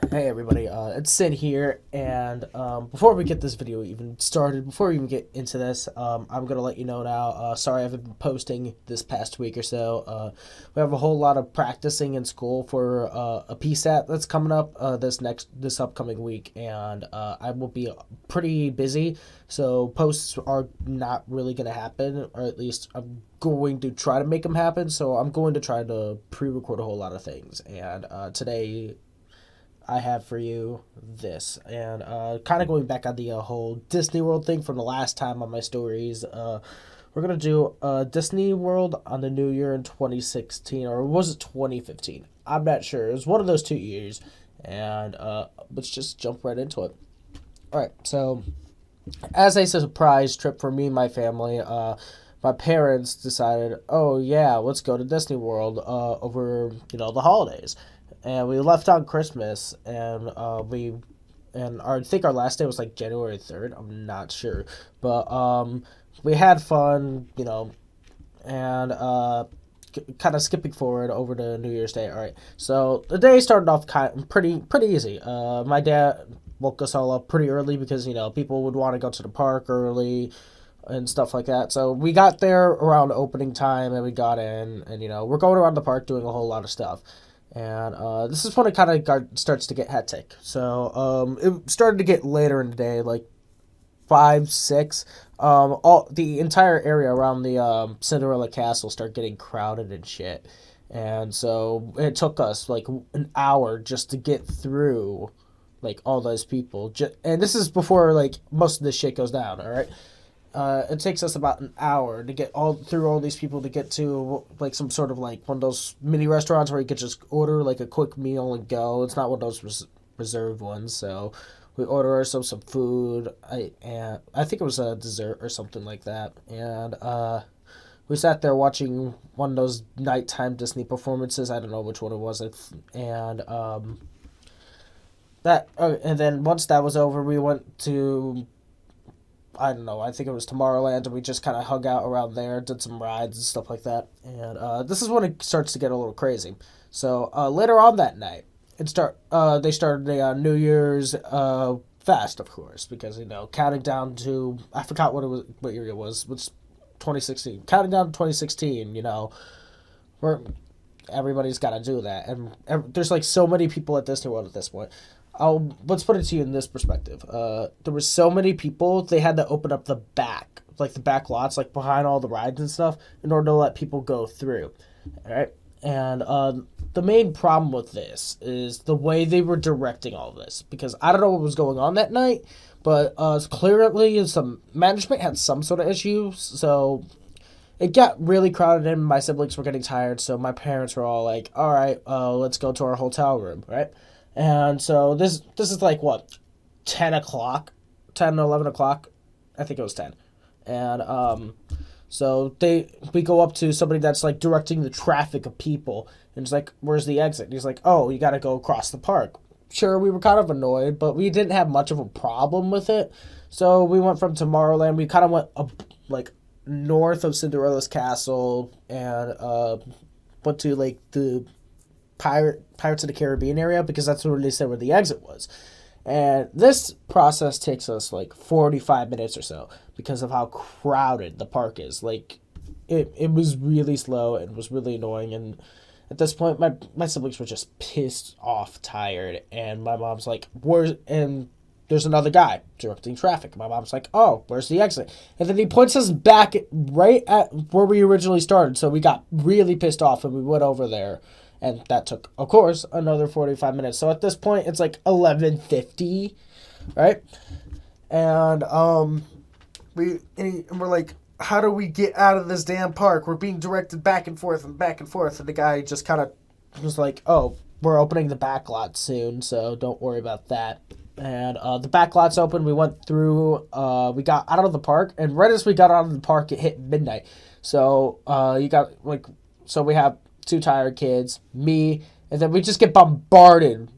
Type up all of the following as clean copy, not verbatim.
Hey everybody, it's Sid here, and before we get this video even started, before we even get into this, I'm gonna let you know now. Sorry I haven't been posting this past week or so. We have a whole lot of practicing in school for a PSAT that's coming up this upcoming week, and I will be pretty busy, so posts are not really gonna happen, or at least I'm going to try to make them happen. So I'm going to try to pre-record a whole lot of things, and today I have for you this. And kind of going back on the whole Disney World thing from the last time on my stories, we're going to do Disney World on the new year in 2016, or was it 2015? I'm not sure. It was one of those 2 years. And let's just jump right into it. All right, so as a surprise trip for me and my family, my parents decided, oh yeah, let's go to Disney World over the holidays, and we left on Christmas, and I think our last day was like January 3rd. I'm not sure, but we had fun, and kind of skipping forward over to New Year's Day. All right, so the day started off pretty easy. My dad woke us all up pretty early because people would want to go to the park early and stuff like that. So we got there around opening time, and we got in, and we're going around the park doing a whole lot of stuff. And this is when it kind of starts to get hectic. So it started to get later in the day, like 5, 6. All the entire area around the Cinderella Castle started getting crowded and shit. And so it took us like an hour just to get through like all those people. And this is before like most of this shit goes down. All right. It takes us about an hour to get all through all these people to get to like some sort of like one of those mini restaurants where you could just order like a quick meal and go. It's not one of those reserved ones. So we order ourselves some food. I think it was a dessert or something like that. And we sat there watching one of those nighttime Disney performances. I don't know which one it was. And and then once that was over, we went to, I don't know, I think it was Tomorrowland, and we just kind of hung out around there, did some rides and stuff like that. And this is when it starts to get a little crazy. So later on that night, they started the New Year's fast, of course, because counting down to, I forgot what year it was, which 2016, counting down to 2016. Where everybody's got to do that, and there's like so many people at Disney World at this point. Let's put it to you in this perspective. There were so many people, they had to open up the back lots, like behind all the rides and stuff, in order to let people go through. All right, and the main problem with this is the way they were directing all this, because I don't know what was going on that night, but clearly some management had some sort of issues, so it got really crowded in. My siblings were getting tired, so my parents were all like, all right, let's go to our hotel room, right? And so this is like what, 10 o'clock, 10 or 11 o'clock, I think it was 10. And so we go up to somebody that's like directing the traffic of people, and it's like, where's the exit? And he's like, oh, you got to go across the park. Sure, we were kind of annoyed, but we didn't have much of a problem with it. So we went from Tomorrowland. We kind of went up like north of Cinderella's castle, and went to like the Pirates of the Caribbean area, because that's where they said where the exit was. And this process takes us like 45 minutes or so because of how crowded the park is. Like it was really slow and was really annoying. And at this point, my siblings were just pissed off, tired, and my mom's like, "Where's?" And there's another guy directing traffic. My mom's like, "Oh, where's the exit?" And then he points us back right at where we originally started. So we got really pissed off, and we went over there, and that took, of course, another 45 minutes. So at this point, it's like 11:50, right? And we're like, how do we get out of this damn park? We're being directed back and forth and back and forth. And the guy just kind of was like, oh, we're opening the back lot soon, so don't worry about that. And the back lot's open. We went through, we got out of the park, and right as we got out of the park, it hit midnight. So so we have two tired kids, me, and then we just get bombarded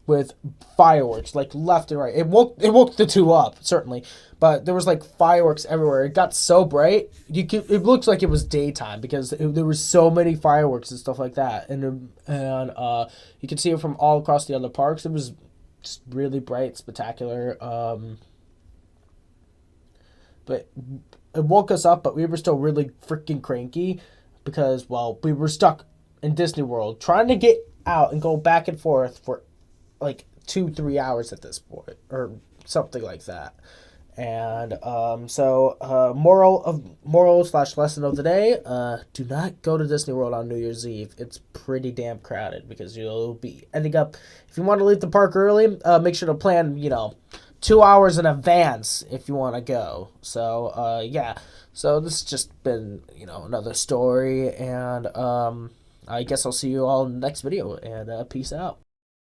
with fireworks like left and right. It woke the two up certainly, but there was like fireworks everywhere. It got so bright, it looked like it was daytime because there were so many fireworks and stuff like that, and you could see it from all across the other parks. It was just really bright, spectacular. But it woke us up, but we were still really freaking cranky because, well, we were stuck in Disney World trying to get out and go back and forth for like 2-3 hours at this point or something like that. And moral slash lesson of the day, do not go to Disney World on New Year's Eve. It's pretty damn crowded because you'll be ending up, if you want to leave the park early, make sure to plan 2 hours in advance if you want to go. So yeah, so this has just been another story, and I guess I'll see you all in the next video, and peace out.